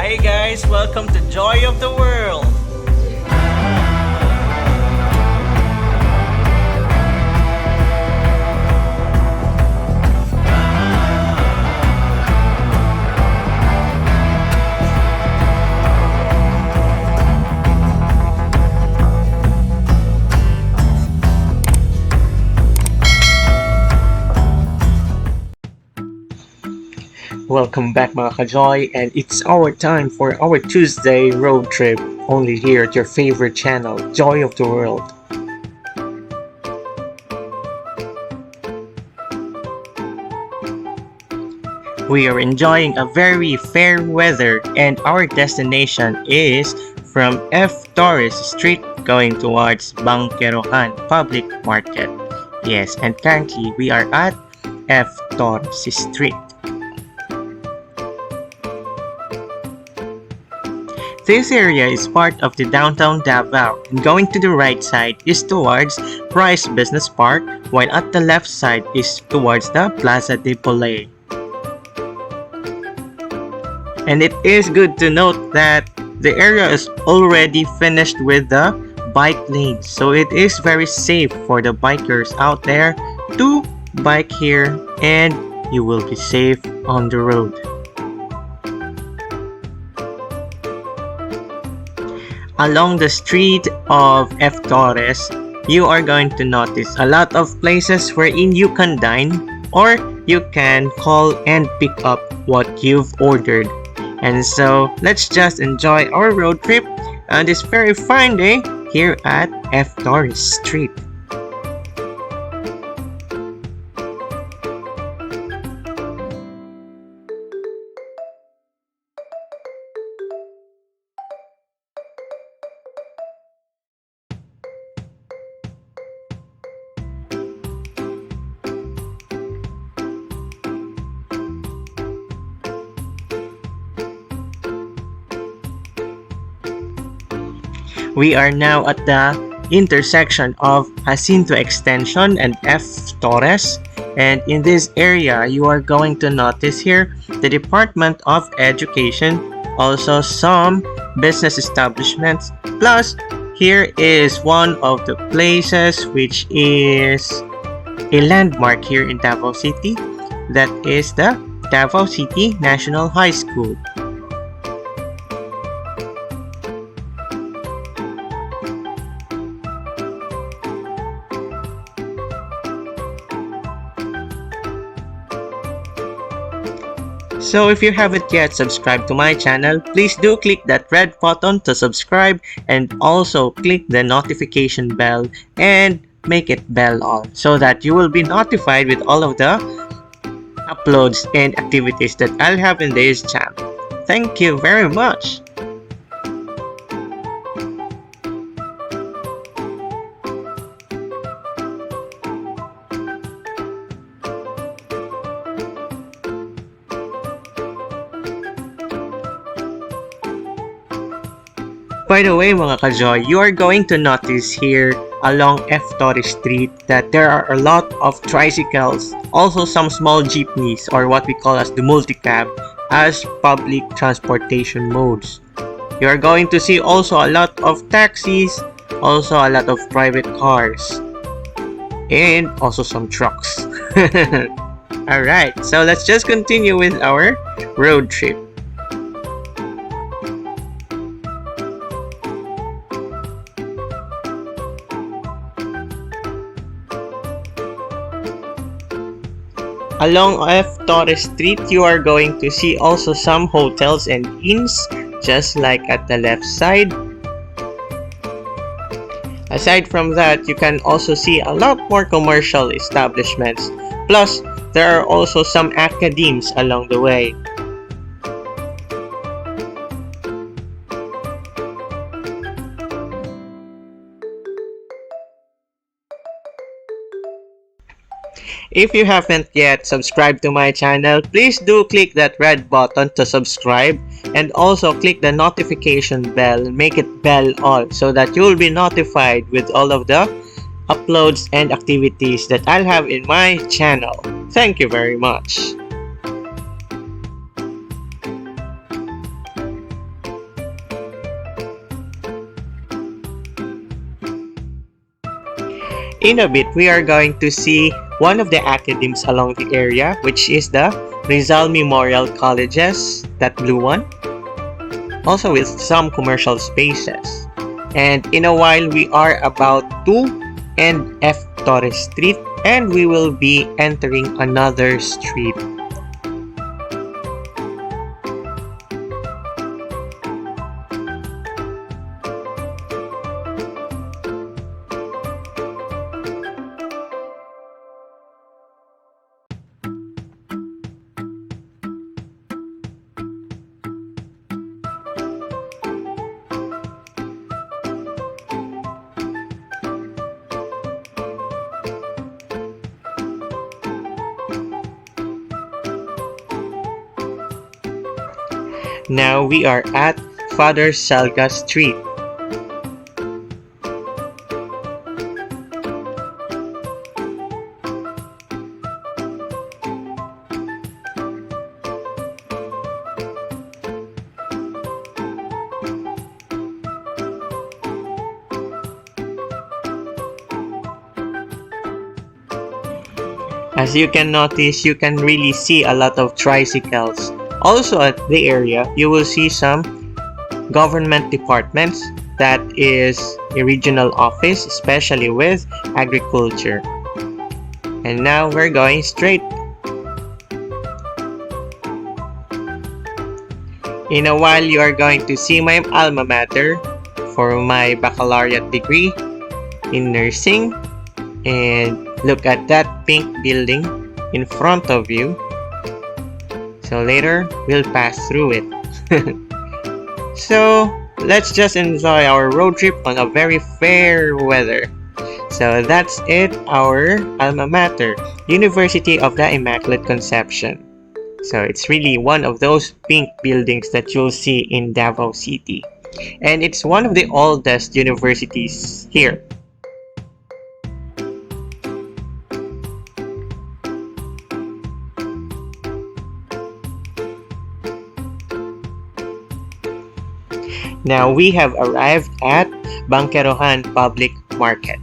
Hi guys, welcome to Joy of the World. Welcome back mga ka-Joy, and it's our time for our Tuesday road trip, only here at your favorite channel, Joy of the World. We are enjoying a very fair weather, and our destination is from Torres Street going towards Bankerohan Public Market. Yes, and currently we are at Torres Street. This area is part of the downtown Davao, and going to the right side is towards Rice Business Park, while at the left side is towards the Plaza de Polay. And it is good to note that the area is already finished with the bike lanes, so it is very safe for the bikers out there to bike here, and you will be safe on the road. Along the street of Torres, you are going to notice a lot of places wherein you can dine, or you can call and pick up what you've ordered. And so let's just enjoy our road trip on this very fine day here at Torres Street. We are now at the intersection of Jacinto Extension and Torres, and in this area you are going to notice here the Department of Education, also some business establishments, plus here is one of the places which is a landmark here in Davao City, that is the Davao City National High School. So if you haven't yet subscribed to my channel, please do click that red button to subscribe, and also click the notification bell and make it bell on so that you will be notified with all of the uploads and activities that I'll have in this channel. Thank you very much. By the way mga ka-Joy, you are going to notice here along Torres Street that there are a lot of tricycles, also some small jeepneys, or what we call as the multicab, as public transportation modes. You are going to see also a lot of taxis, also a lot of private cars, and also some trucks. Alright, so let's just continue with our road trip. Along Torres Street, you are going to see also some hotels and inns, just like at the left side. Aside from that, you can also see a lot more commercial establishments. Plus, there are also some academies along the way. If you haven't yet subscribed to my channel, please do click that red button to subscribe, and also click the notification bell, make it bell all, so that you will be notified with all of the uploads and activities that I'll have in my channel. Thank you very much. in a bit, we are going to see one of the academies along the area, which is the Rizal Memorial Colleges, that blue one. Also with some commercial spaces. And in a while, we are about to end F Torres Street and we will be entering another street. Now we are at Father Salga Street. As you can notice, you can really see a lot of tricycles. Also at the area, you will see some government departments, that is a regional office, especially with agriculture. And now we're going straight. In a while, you are going to see my alma mater for my baccalaureate degree in nursing. And look at that pink building in front of you. So later, we'll pass through it. So, let's just enjoy our road trip on a very fair weather. So that's it, our alma mater, University of the Immaculate Conception. So it's really one of those pink buildings that you'll see in Davao City. And it's one of the oldest universities here. Now we have arrived at Bankerohan Public Market.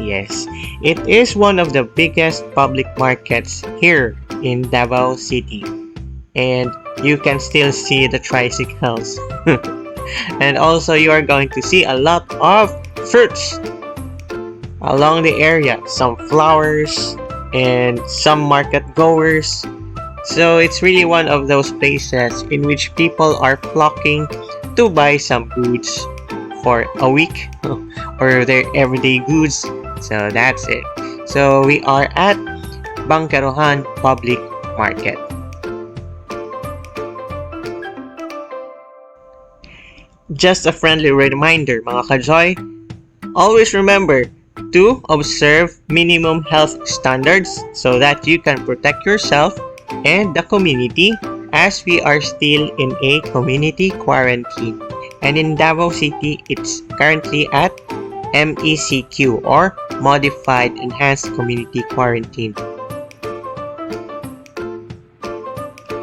Yes, it is one of the biggest public markets here in Davao City. And you can still see the tricycles. And also you are going to see a lot of fruits along the area. Some flowers and some market goers. So it's really one of those places in which people are flocking to buy some goods for a week or their everyday goods. So that's it. So we are at Bankerohan Public Market. Just a friendly reminder, mga ka-Joy, always remember to observe minimum health standards so that you can protect yourself and the community, as we are still in a community quarantine. And in Davao City, it's currently at MECQ, or Modified Enhanced Community Quarantine.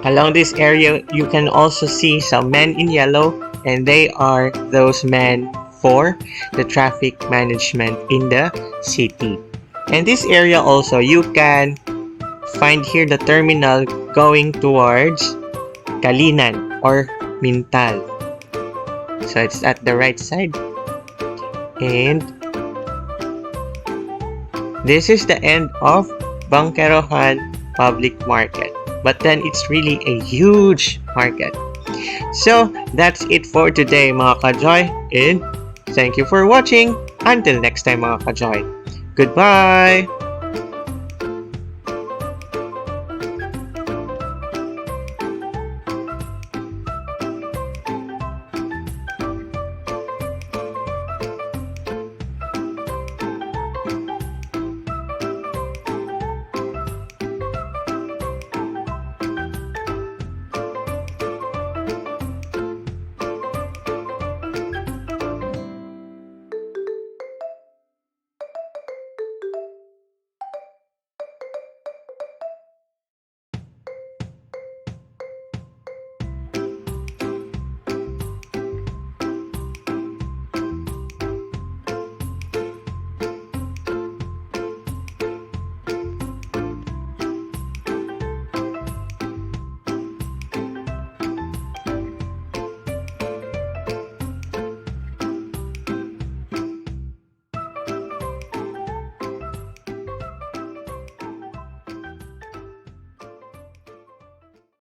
Along this area, you can also see some men in yellow, and they are those men for the traffic management in the city. And this area also, you can find here the terminal going towards Kalinan or Mintal. So it's at the right side. And this is the end of Bankerohan Public Market. But then it's really a huge market. So that's it for today, mga ka-Joy. And thank you for watching. Until next time, mga ka-Joy. Goodbye!